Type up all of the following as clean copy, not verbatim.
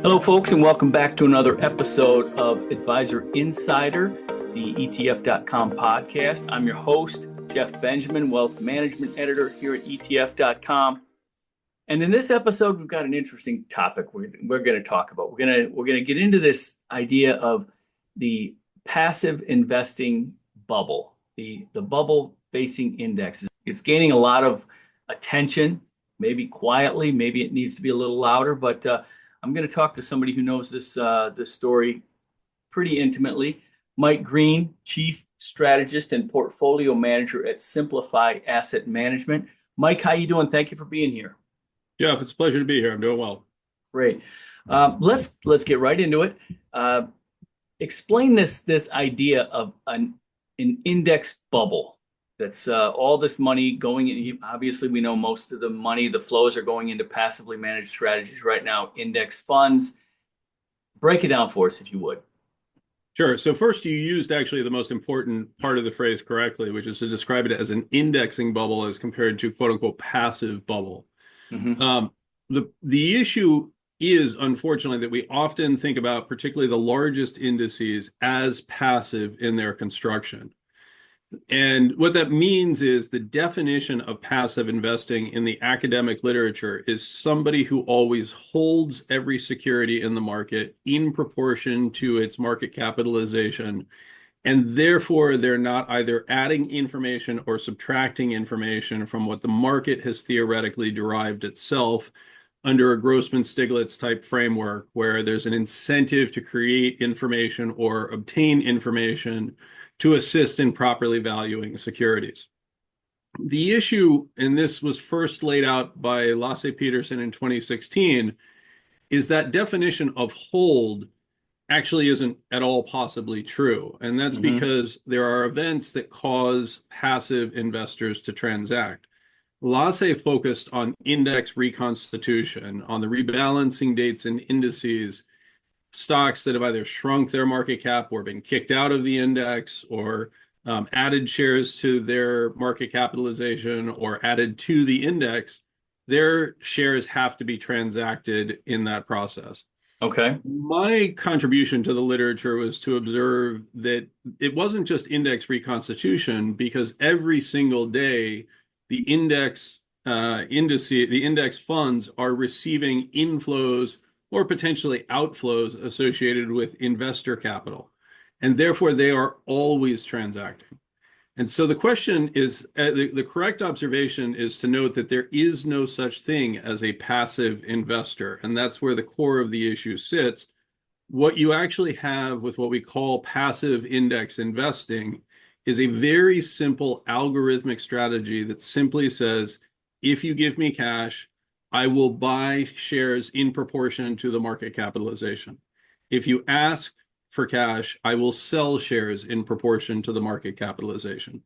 Hello, folks, and welcome back to another episode of Advisor Insider, the ETF.com podcast. I'm your host, Jeff Benjamin, Wealth Management Editor here at ETF.com. And in this episode, we've got an interesting topic we're going to talk about. We're going to get into this idea of the passive investing bubble, the bubble facing indexes. It's gaining a lot of attention, maybe quietly, maybe it needs to be a little louder, but I'm going to talk to somebody who knows this story pretty intimately. Mike Green, Chief Strategist and Portfolio Manager at Simplify Asset Management. Mike, how you doing? Thank you for being here. Jeff, it's a pleasure to be here. I'm doing well. Great. Let's get right into it. Explain this idea of an index bubble. That's all this money going in. Obviously, we know most of the money, the flows are going into passively managed strategies right now, index funds. Break it down for us, if you would. Sure. So first, you used actually the most important part of the phrase correctly, which is to describe it as an indexing bubble as compared to quote unquote passive bubble. Mm-hmm. The issue is, unfortunately, that we often think about particularly the largest indices as passive in their construction. And what that means is the definition of passive investing in the academic literature is somebody who always holds every security in the market in proportion to its market capitalization. And therefore, they're not either adding information or subtracting information from what the market has theoretically derived itself under a Grossman-Stiglitz type framework, where there's an incentive to create information or obtain information to assist in properly valuing securities. The issue, and this was first laid out by Lasse Peterson in 2016, is that definition of hold actually isn't at all possibly true. And that's because there are events that cause passive investors to transact. Lasse focused on index reconstitution, on the rebalancing dates in indices, stocks that have either shrunk their market cap or been kicked out of the index or added shares to their market capitalization or added to the index, their shares have to be transacted in that process. Okay. My contribution to the literature was to observe that it wasn't just index reconstitution, because every single day the index funds are receiving inflows or potentially outflows associated with investor capital. And therefore, they are always transacting. And so the question is, the correct observation is to note that there is no such thing as a passive investor. And that's where the core of the issue sits. What you actually have with what we call passive index investing is a very simple algorithmic strategy that simply says, if you give me cash, I will buy shares in proportion to the market capitalization. If you ask for cash, I will sell shares in proportion to the market capitalization.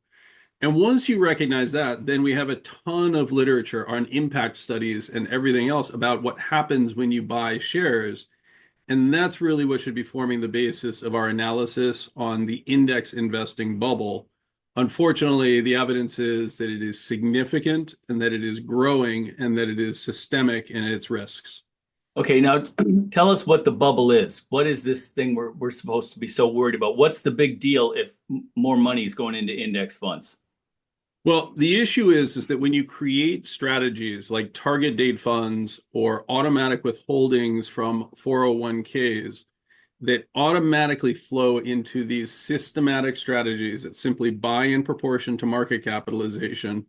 And once you recognize that, then we have a ton of literature on impact studies and everything else about what happens when you buy shares. And that's really what should be forming the basis of our analysis on the index investing bubble. Unfortunately, the evidence is that it is significant and that it is growing and that it is systemic in its risks. Okay, now tell us what the bubble is. What is this thing we're supposed to be so worried about? What's the big deal if more money is going into index funds? Well, the issue is that when you create strategies like target date funds or automatic withholdings from 401ks, that automatically flow into these systematic strategies that simply buy in proportion to market capitalization,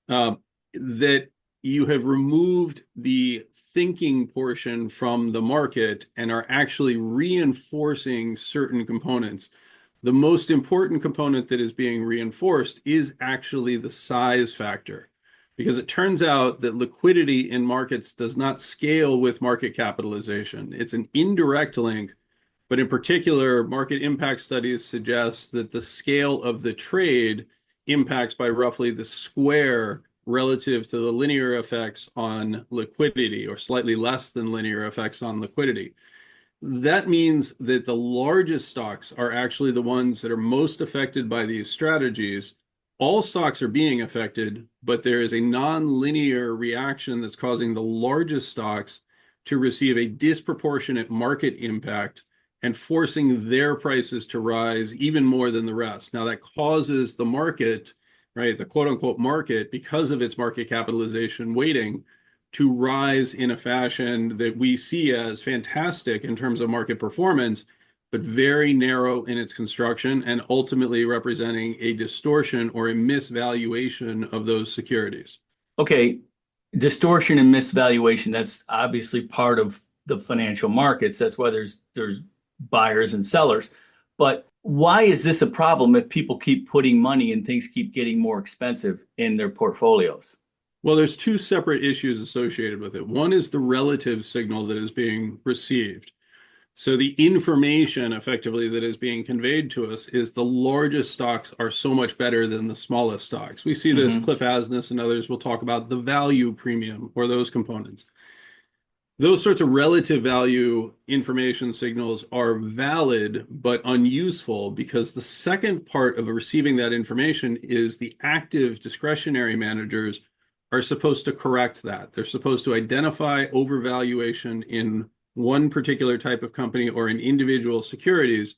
that you have removed the thinking portion from the market and are actually reinforcing certain components. The most important component that is being reinforced is actually the size factor, because it turns out that liquidity in markets does not scale with market capitalization. It's an indirect link. But in particular, market impact studies suggest that the scale of the trade impacts by roughly the square relative to the linear effects on liquidity, or slightly less than linear effects on liquidity. That means that the largest stocks are actually the ones that are most affected by these strategies. All stocks are being affected, but there is a non-linear reaction that's causing the largest stocks to receive a disproportionate market impact and forcing their prices to rise even more than the rest. Now, that causes the market, right, the quote unquote market, because of its market capitalization weighting, to rise in a fashion that we see as fantastic in terms of market performance, but very narrow in its construction and ultimately representing a distortion or a misvaluation of those securities. Okay, distortion and misvaluation, that's obviously part of the financial markets. That's why there's buyers and sellers. But why is this a problem if people keep putting money and things keep getting more expensive in their portfolios? Well, there's two separate issues associated with it. One is the relative signal that is being received. So the information effectively that is being conveyed to us is the largest stocks are so much better than the smallest stocks. We see this, Cliff Asness and others will talk about the value premium or those components. Those sorts of relative value information signals are valid but unuseful because the second part of receiving that information is the active discretionary managers are supposed to correct that. They're supposed to identify overvaluation in one particular type of company or in individual securities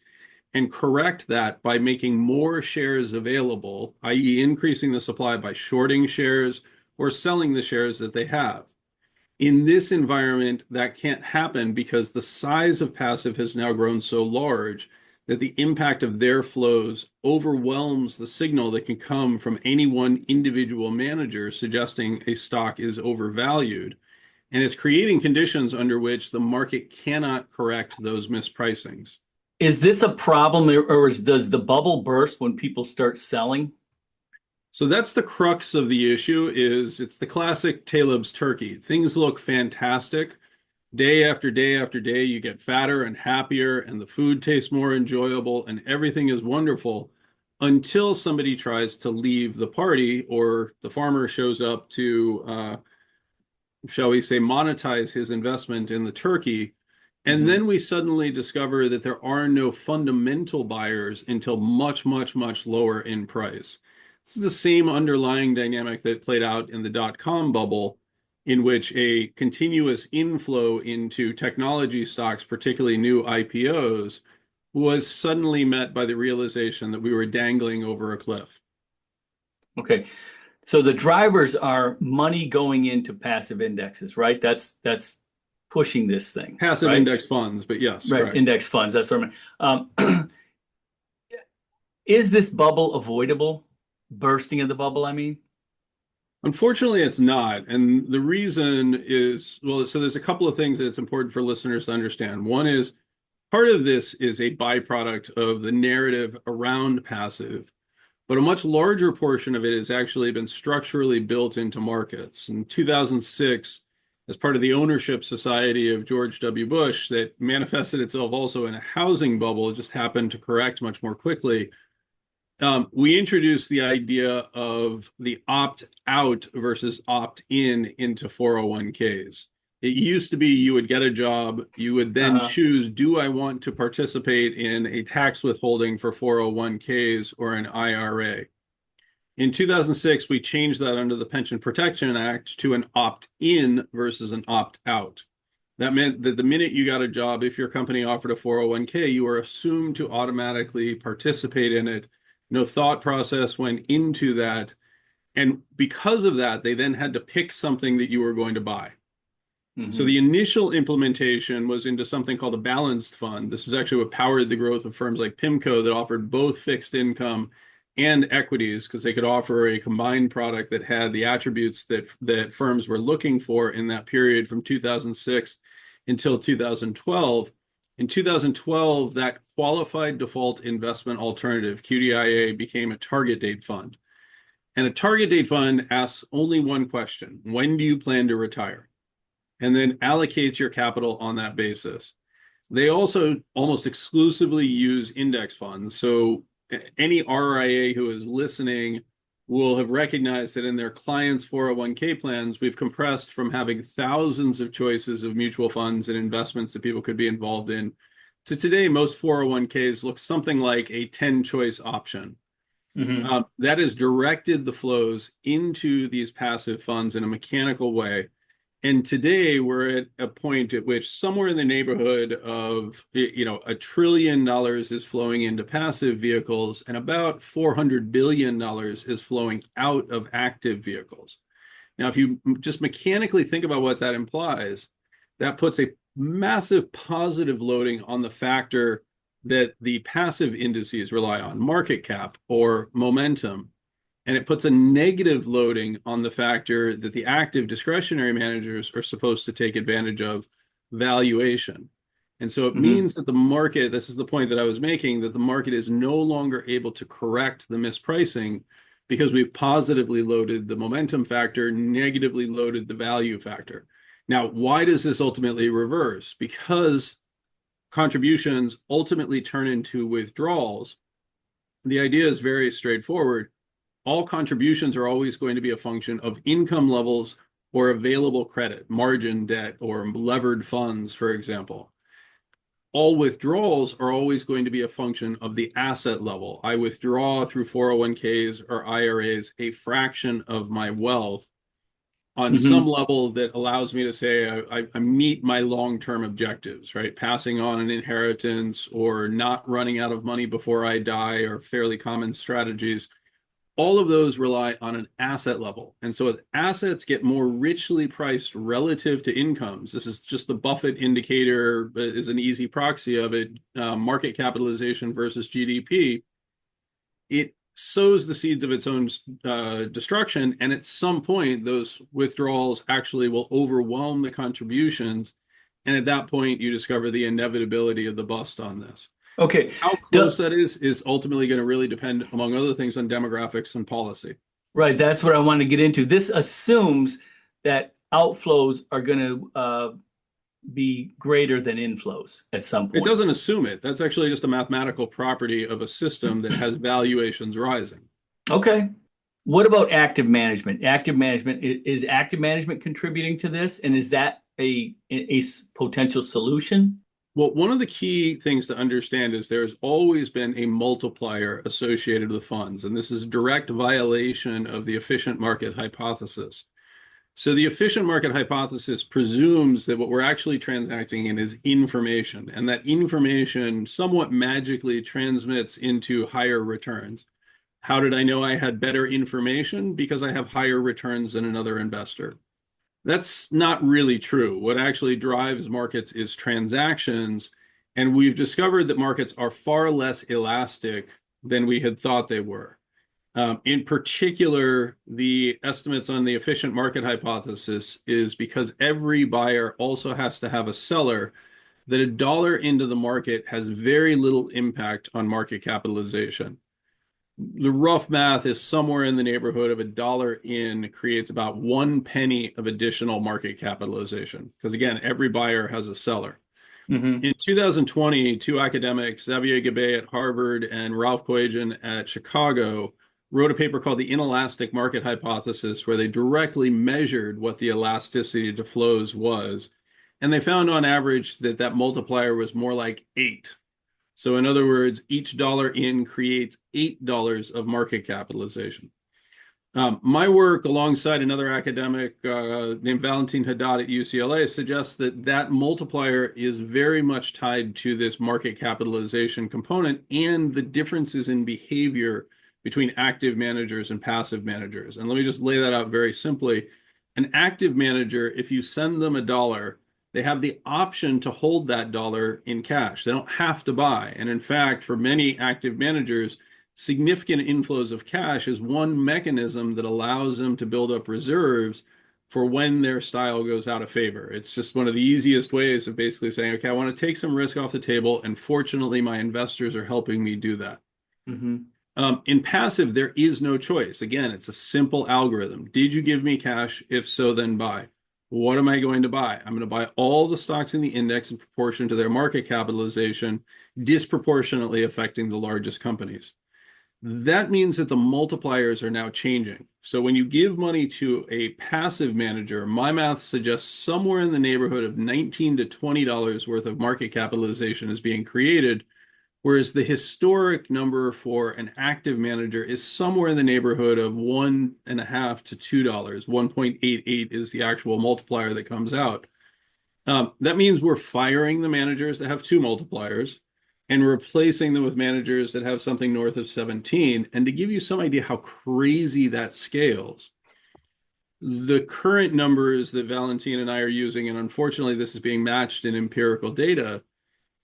and correct that by making more shares available, i.e. increasing the supply by shorting shares or selling the shares that they have. In this environment, that can't happen because the size of passive has now grown so large that the impact of their flows overwhelms the signal that can come from any one individual manager suggesting a stock is overvalued. And it's creating conditions under which the market cannot correct those mispricings. Is this a problem, or does the bubble burst when people start selling? So that's the crux of the issue. Is it's the classic Taleb's turkey. Things look fantastic. Day after day after day, you get fatter and happier, and the food tastes more enjoyable, and everything is wonderful until somebody tries to leave the party or the farmer shows up to, shall we say, monetize his investment in the turkey. And then we suddenly discover that there are no fundamental buyers until much, much, much lower in price. It's the same underlying dynamic that played out in the dot-com bubble, in which a continuous inflow into technology stocks, particularly new IPOs, was suddenly met by the realization that we were dangling over a cliff. Okay. So the drivers are money going into passive indexes, right? That's pushing this thing. Passive right? index funds, but yes, Right, correct. index funds. That's what I mean. Is this bubble avoidable? Bursting of the bubble, I mean? Unfortunately, it's not. And the reason is, well, so there's a couple of things that it's important for listeners to understand. One is part of this is a byproduct of the narrative around passive, but a much larger portion of it has actually been structurally built into markets. In 2006, as part of the ownership society of George W. Bush, that manifested itself also in a housing bubble, it just happened to correct much more quickly. We introduced the idea of the opt-out versus opt-in into 401ks. It used to be you would get a job, you would then choose, do I want to participate in a tax withholding for 401ks or an IRA? In 2006, we changed that under the Pension Protection Act to an opt-in versus an opt-out. That meant that the minute you got a job, if your company offered a 401k, you were assumed to automatically participate in it. No thought process went into that. And because of that, they then had to pick something that you were going to buy. So the initial implementation was into something called a balanced fund. This is actually what powered the growth of firms like PIMCO that offered both fixed income and equities, because they could offer a combined product that had the attributes that firms were looking for in that period from 2006 until 2012. In 2012, that qualified default investment alternative, QDIA, became a target date fund. And a target date fund asks only one question: when do you plan to retire? And then allocates your capital on that basis. They also almost exclusively use index funds. So any RIA who is listening will have recognized that in their clients' 401k plans, we've compressed from having thousands of choices of mutual funds and investments that people could be involved in to today, most 401ks look something like a 10-choice option. That has directed the flows into these passive funds in a mechanical way. And today we're at a point at which somewhere in the neighborhood of, $1 trillion is flowing into passive vehicles and about $400 billion is flowing out of active vehicles. Now, if you just mechanically think about what that implies, that puts a massive positive loading on the factor that the passive indices rely on, market cap or momentum. And it puts a negative loading on the factor that the active discretionary managers are supposed to take advantage of, valuation. And so it Mm-hmm. means that the market, this is the point that I was making, that the market is no longer able to correct the mispricing because we've positively loaded the momentum factor, negatively loaded the value factor. Now, why does this ultimately reverse? Because contributions ultimately turn into withdrawals. The idea is very straightforward. All contributions are always going to be a function of income levels or available credit, margin debt, or levered funds, for example. All withdrawals are always going to be a function of the asset level. I withdraw through 401ks or IRAs a fraction of my wealth on some Mm-hmm. level that allows me to say I meet my long-term objectives, right? Passing on an inheritance or not running out of money before I die are fairly common strategies. All of those rely on an asset level. And so as assets get more richly priced relative to incomes, this is just the Buffett indicator is an easy proxy of it, market capitalization versus GDP. It sows the seeds of its own destruction. And at some point, those withdrawals actually will overwhelm the contributions. And at that point, you discover the inevitability of the bust on this. Okay. How close The, that is ultimately going to really depend, among other things, on demographics and policy. right. That's what I want to get into. This assumes that outflows are going to be greater than inflows at some It point. doesn't assume it. That's actually just a mathematical property of a system that has valuations rising. Okay. What about active management? Is active management contributing to this? And is that a potential solution? Well, one of the key things to understand is there's always been a multiplier associated with funds, and this is a direct violation of the efficient market hypothesis. So the efficient market hypothesis presumes that what we're actually transacting in is information, and that information somewhat magically transmits into higher returns. How did I know I had better information? Because I have higher returns than another investor. That's not really true. What actually drives markets is transactions, and we've discovered that markets are far less elastic than we had thought they were. In particular, the estimates on the efficient market hypothesis is because every buyer also has to have a seller, that a dollar into the market has very little impact on market capitalization. The rough math is somewhere in the neighborhood of a dollar in creates about 1 penny of additional market capitalization. Because again, every buyer has a seller. Mm-hmm. In 2020, two academics, Xavier Gabay at Harvard and Ralph Koygan at Chicago, wrote a paper called the Inelastic Market Hypothesis, where they directly measured what the elasticity to flows was. And they found on average that that multiplier was more like 8. So in other words, each dollar in creates $8 of market capitalization. My work alongside another academic named Valentin Haddad at UCLA suggests that that multiplier is very much tied to this market capitalization component and the differences in behavior between active managers and passive managers. And let me just lay that out very simply. An active manager, if you send them a dollar, they have the option to hold that dollar in cash. They don't have to buy. And in fact, for many active managers, significant inflows of cash is one mechanism that allows them to build up reserves for when their style goes out of favor. It's just one of the easiest ways of basically saying, okay, I want to take some risk off the table, and fortunately, my investors are helping me do that. Mm-hmm. In passive, there is no choice. Again, it's a simple algorithm. Did you give me cash? If so, then buy. What am I going to buy? I'm going to buy all the stocks in the index in proportion to their market capitalization, disproportionately affecting the largest companies. That means that the multipliers are now changing. So when you give money to a passive manager, my math suggests somewhere in the neighborhood of $19 to $20 worth of market capitalization is being created, whereas the historic number for an active manager is somewhere in the neighborhood of $1.50 to $2. 1.88 is the actual multiplier that comes out. That means we're firing the managers that have two multipliers and replacing them with managers that have something north of 17. And to give you some idea how crazy that scales, the current numbers that Valentine and I are using, and unfortunately this is being matched in empirical data,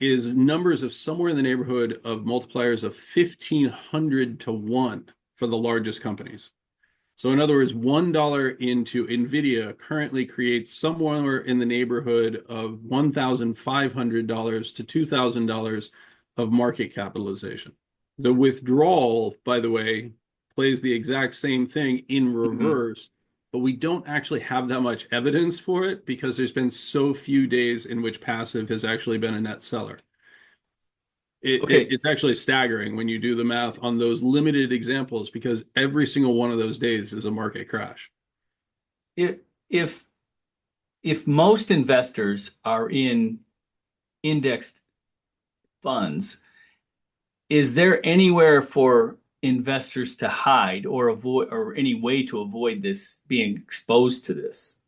is numbers of somewhere in the neighborhood of multipliers of 1,500 to 1 for the largest companies. So in other words, $1 into NVIDIA currently creates somewhere in the neighborhood of $1,500 to $2,000 of market capitalization. The withdrawal, by the way, plays the exact same thing in reverse, but we don't actually have that much evidence for it because there's been so few days in which passive has actually been a net seller. It's actually staggering when you do the math on those limited examples because every single one of those days is a market crash. If most investors are in indexed funds, is there anywhere for investors to hide or avoid, or any way to avoid this being exposed to this?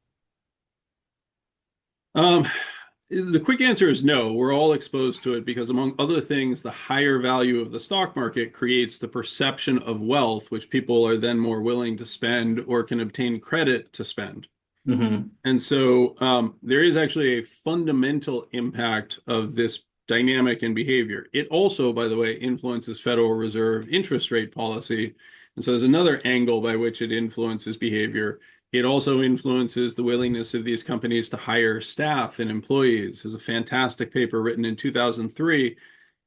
The quick answer is no. We're all exposed to it because, among other things, the higher value of the stock market creates the perception of wealth, which people are then more willing to spend or can obtain credit to spend. And so there is actually a fundamental impact of this dynamic in behavior. It also, by the way, influences Federal Reserve interest rate policy. And so there's another angle by which it influences behavior. It also influences the willingness of these companies to hire staff and employees. There's a fantastic paper written in 2003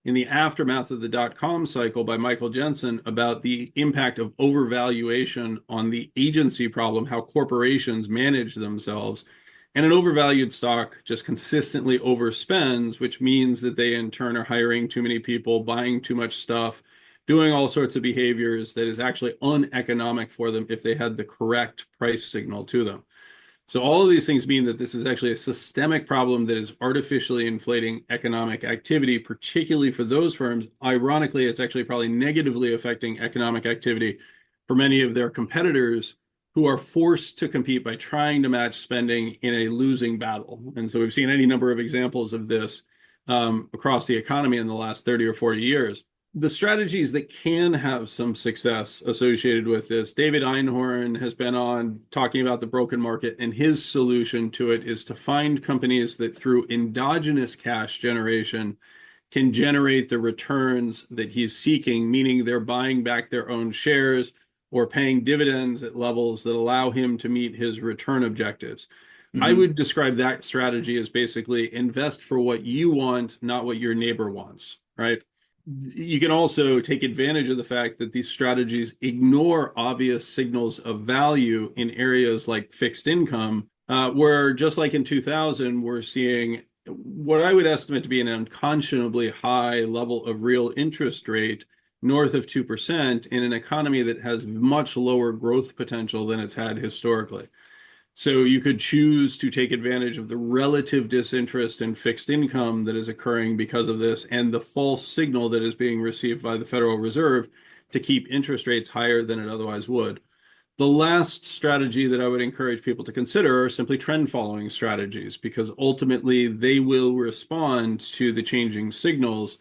in the aftermath of the dot-com cycle by Michael Jensen about the impact of overvaluation on the agency problem, how corporations manage themselves. And an overvalued stock just consistently overspends, which means that they in turn are hiring too many people, buying too much stuff, doing all sorts of behaviors that is actually uneconomic for them if they had the correct price signal to them. So all of these things mean that this is actually a systemic problem that is artificially inflating economic activity, particularly for those firms. Ironically, it's actually probably negatively affecting economic activity for many of their competitors who are forced to compete by trying to match spending in a losing battle. And so we've seen any number of examples of this across the economy in the last 30 or 40 years. The strategies that can have some success associated with this, David Einhorn has been on talking about the broken market, and his solution to it is to find companies that through endogenous cash generation can generate the returns that he's seeking, meaning they're buying back their own shares or paying dividends at levels that allow him to meet his return objectives. I would describe that strategy as basically invest for what you want, not what your neighbor wants, right? You can also take advantage of the fact that these strategies ignore obvious signals of value in areas like fixed income, where just like in 2000, we're seeing what I would estimate to be an unconscionably high level of real interest rate, north of 2%, in an economy that has much lower growth potential than it's had historically. So you could choose to take advantage of the relative disinterest in fixed income that is occurring because of this and the false signal that is being received by the Federal Reserve to keep interest rates higher than it otherwise would. The last strategy that I would encourage people to consider are simply trend following strategies, because ultimately they will respond to the changing signals.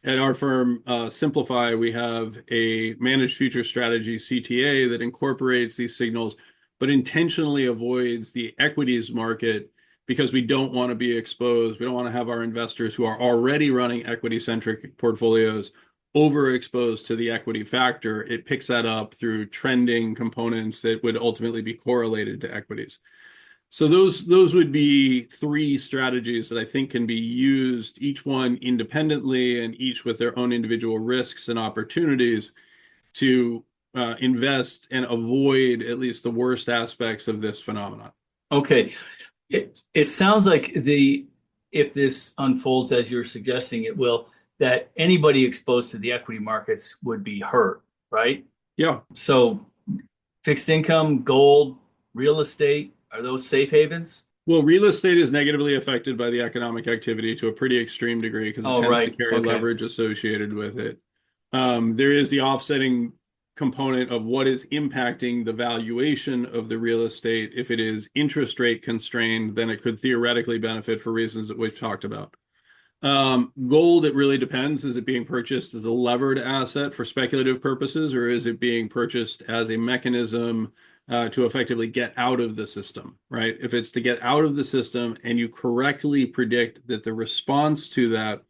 At our firm, Simplify, we have a managed future strategy, CTA, that incorporates these signals but intentionally avoids the equities market because we don't want to be exposed. We don't want to have our investors who are already running equity-centric portfolios overexposed to the equity factor. It picks that up through trending components that would ultimately be correlated to equities. So those would be three strategies that I think can be used, each one independently and each with their own individual risks and opportunities to invest and avoid at least the worst aspects of this phenomenon. Okay. It sounds like if this unfolds as you're suggesting it will, that anybody exposed to the equity markets would be hurt, right? Yeah. So fixed income, gold, real estate, are those safe havens? Well, real estate is negatively affected by the economic activity to a pretty extreme degree because it Oh, tends to right. carry Okay. leverage associated with it. There is the offsetting component of what is impacting the valuation of the real estate. If it is interest rate constrained, then it could theoretically benefit for reasons that we've talked about. Gold, it really depends. Is it being purchased as a levered asset for speculative purposes, or is it being purchased as a mechanism to effectively get out of the system, right? If it's to get out of the system and you correctly predict that the response to that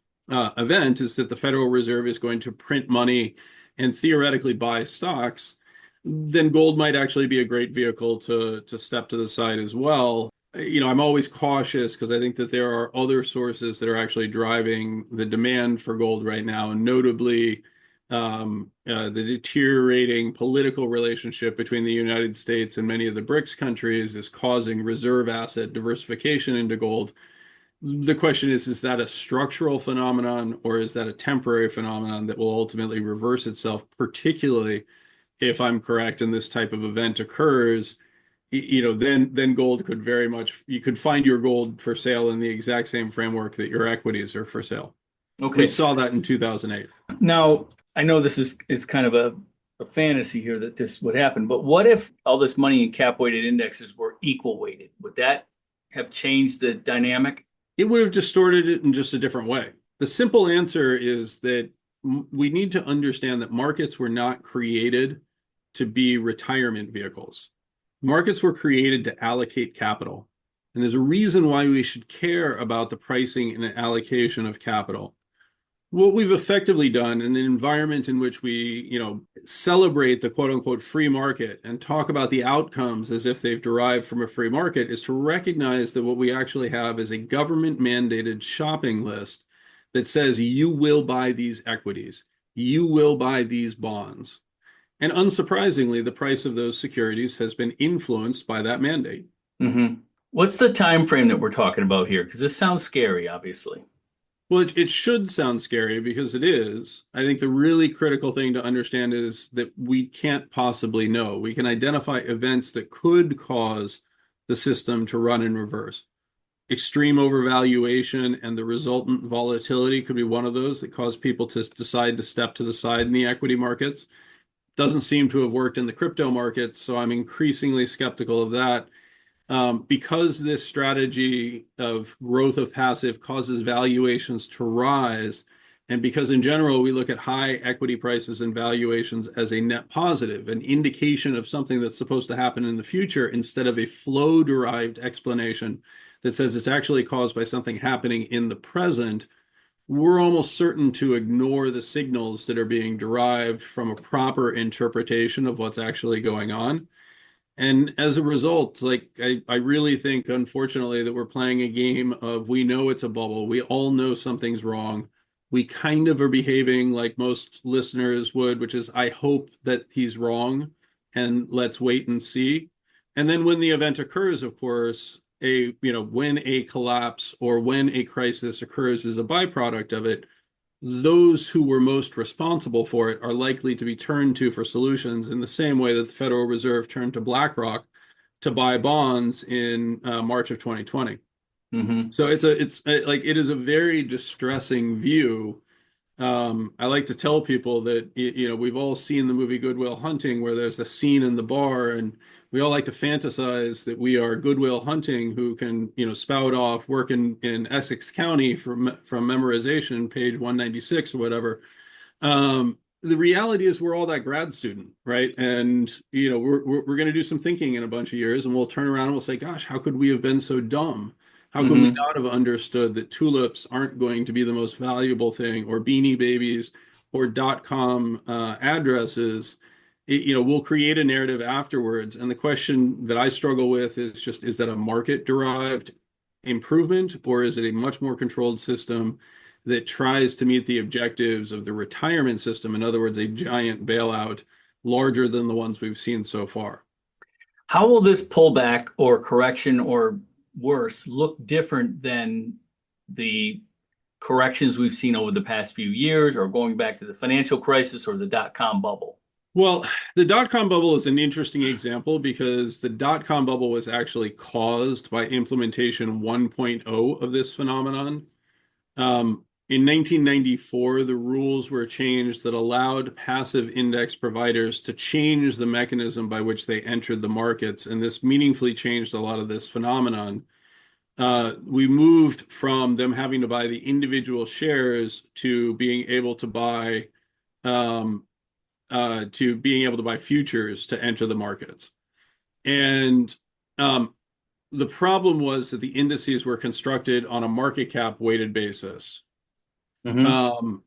event is that the Federal Reserve is going to print money and theoretically buy stocks, then gold might actually be a great vehicle to step to the side as well. I'm always cautious because I think that there are other sources that are actually driving the demand for gold right now, notably the deteriorating political relationship between the United States and many of the BRICS countries is causing reserve asset diversification into gold. The question is that a structural phenomenon or is that a temporary phenomenon that will ultimately reverse itself, particularly if I'm correct and this type of event occurs? Then gold could very much, you could find your gold for sale in the exact same framework that your equities are for sale. We Okay. saw that in 2008. Now, I know this is kind of a fantasy here that this would happen, but what if all this money in cap weighted indexes were equal weighted? Would that have changed the dynamic? It would have distorted it in just a different way. The simple answer is that we need to understand that markets were not created to be retirement vehicles. Markets were created to allocate capital. And there's a reason why we should care about the pricing and allocation of capital. What we've effectively done in an environment in which we, celebrate the quote unquote free market and talk about the outcomes as if they've derived from a free market is to recognize that what we actually have is a government mandated shopping list that says you will buy these equities, you will buy these bonds. And unsurprisingly, the price of those securities has been influenced by that mandate. Mm-hmm. What's the time frame that we're talking about here? Because this sounds scary, obviously. Well, it should sound scary because it is. I think the really critical thing to understand is that we can't possibly know. We can identify events that could cause the system to run in reverse. Extreme overvaluation and the resultant volatility could be one of those that cause people to decide to step to the side in the equity markets. Doesn't seem to have worked in the crypto markets, so I'm increasingly skeptical of that. Because this strategy of growth of passive causes valuations to rise, and because in general we look at high equity prices and valuations as a net positive, an indication of something that's supposed to happen in the future instead of a flow-derived explanation that says it's actually caused by something happening in the present, we're almost certain to ignore the signals that are being derived from a proper interpretation of what's actually going on. And as a result, I really think, unfortunately, that we're playing a game of we know it's a bubble. We all know something's wrong. We kind of are behaving like most listeners would, which is, I hope that he's wrong and let's wait and see. And then when the event occurs, of course, when a collapse or when a crisis occurs as a byproduct of it, those who were most responsible for it are likely to be turned to for solutions in the same way that the Federal Reserve turned to BlackRock to buy bonds in March of 2020. Mm-hmm. So it is a very distressing view. I like to tell people that we've all seen the movie Good Will Hunting, where there's the scene in the bar, and we all like to fantasize that we are Good Will Hunting who can spout off work in Essex County from memorization, page 196 or whatever. The reality is we're all that grad student, right? And we're going to do some thinking in a bunch of years, and we'll turn around and we'll say, "Gosh, how could we have been so dumb? How could we Mm-hmm. not have understood that tulips aren't going to be the most valuable thing, or Beanie Babies, or .com addresses?" We'll create a narrative afterwards, and the question that I struggle with is just: is that a market-derived improvement, or is it a much more controlled system that tries to meet the objectives of the retirement system? In other words, a giant bailout larger than the ones we've seen so far. How will this pullback or correction or worse look different than the corrections we've seen over the past few years or going back to the financial crisis or the dot-com bubble? Well, the dot-com bubble is an interesting example because the dot-com bubble was actually caused by implementation 1.0 of this phenomenon. In 1994, the rules were changed that allowed passive index providers to change the mechanism by which they entered the markets, and this meaningfully changed a lot of this phenomenon. We moved from them having to buy the individual shares um, to being able to buy futures to enter the markets. And um, the problem was that the indices were constructed on a market cap weighted basis. Mm-hmm. Um,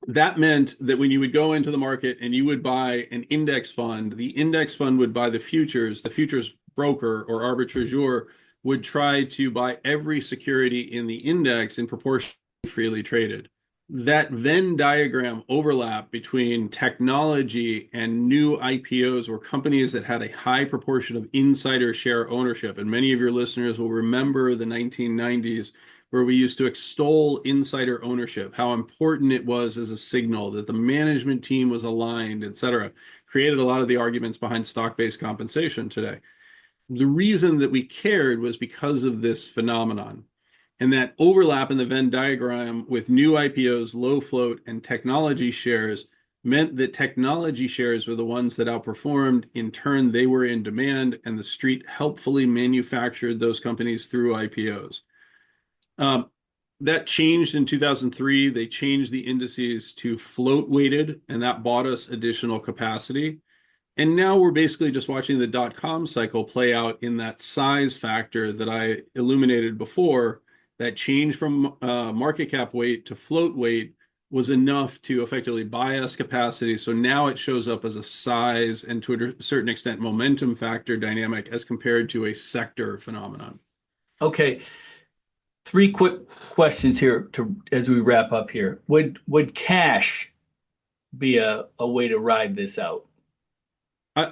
that meant that when you would go into the market and you would buy an index fund, the index fund would buy the futures broker or arbitrageur would try to buy every security in the index in proportion freely traded. That Venn diagram overlap between technology and new IPOs were companies that had a high proportion of insider share ownership. And many of your listeners will remember the 1990s where we used to extol insider ownership, how important it was as a signal that the management team was aligned, et cetera, created a lot of the arguments behind stock-based compensation today. The reason that we cared was because of this phenomenon. And that overlap in the Venn diagram with new IPOs, low float, and technology shares meant that technology shares were the ones that outperformed. In turn, they were in demand, and the street helpfully manufactured those companies through IPOs. That changed in 2003. They changed the indices to float weighted, and that bought us additional capacity. And now we're basically just watching the dot-com cycle play out in that size factor that I illuminated before. That change from market cap weight to float weight was enough to effectively buy us capacity. So now it shows up as a size and to a certain extent momentum factor dynamic as compared to a sector phenomenon. Okay. Three quick questions here as we wrap up here. Would cash be a way to ride this out?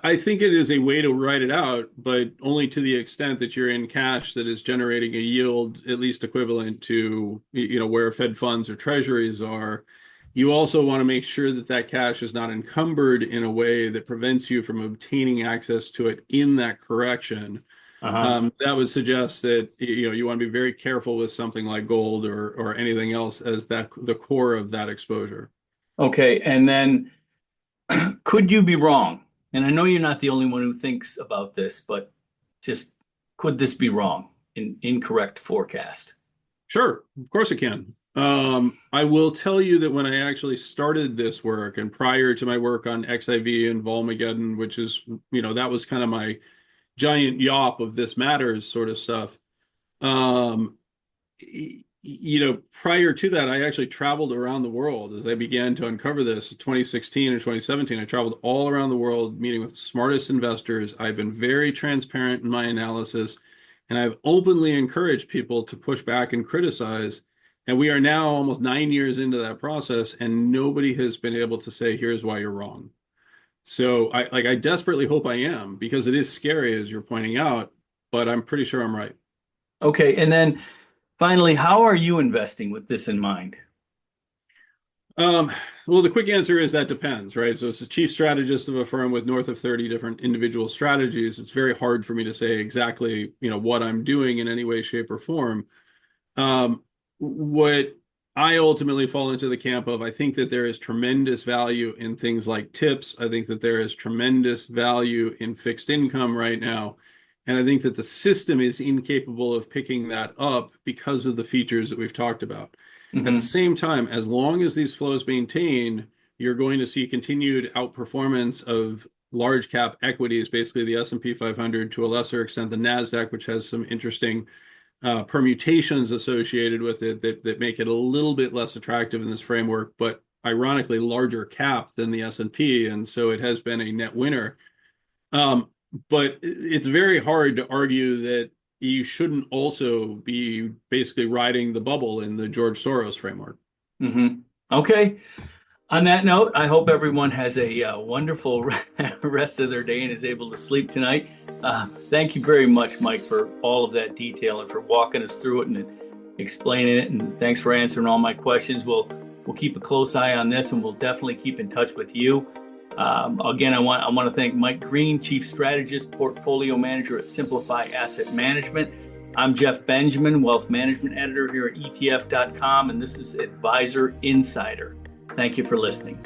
I think it is a way to write it out, but only to the extent that you're in cash that is generating a yield at least equivalent to, where Fed funds or treasuries are. You also want to make sure that that cash is not encumbered in a way that prevents you from obtaining access to it in that correction. Uh-huh. That would suggest that you want to be very careful with something like gold or anything else as the core of that exposure. Okay. And then could you be wrong? And I know you're not the only one who thinks about this, but just could this be wrong? Incorrect forecast. Sure, of course it can. I will tell you that when I actually started this work and prior to my work on XIV and Volmageddon, which is, that was kind of my giant yawp of this matters sort of stuff. Um, Prior to that, I actually traveled around the world as I began to uncover this in 2016 and 2017. I traveled all around the world meeting with the smartest investors. I've been very transparent in my analysis, and I've openly encouraged people to push back and criticize. And we are now almost 9 years into that process, and nobody has been able to say, here's why you're wrong. So I desperately hope I am, because it is scary, as you're pointing out, but I'm pretty sure I'm right. Okay. And then finally, how are you investing with this in mind? Um, well, the quick answer is that depends, right? So, as the chief strategist of a firm with north of 30 different individual strategies, it's very hard for me to say exactly, what I'm doing in any way, shape, or form. What I ultimately fall into the camp of, I think that there is tremendous value in things like tips. I think that there is tremendous value in fixed income right now. And I think that the system is incapable of picking that up because of the features that we've talked about. At the Mm-hmm. same time, as long as these flows maintain, you're going to see continued outperformance of large cap equities, basically the S&P 500, to a lesser extent the NASDAQ, which has some interesting permutations associated with it that make it a little bit less attractive in this framework, but ironically larger cap than the S&P, and so it has been a net winner. Um, but it's very hard to argue that you shouldn't also be basically riding the bubble in the George Soros framework. Mm-hmm. Okay. On that note, I hope everyone has a wonderful rest of their day and is able to sleep tonight. Thank you very much, Mike, for all of that detail and for walking us through it and explaining it. And thanks for answering all my questions. We'll keep a close eye on this, and we'll definitely keep in touch with you. Again, I want to thank Mike Green, Chief Strategist, Portfolio Manager at Simplify Asset Management. I'm Jeff Benjamin, Wealth Management Editor here at ETF.com, and this is Advisor Insider. Thank you for listening.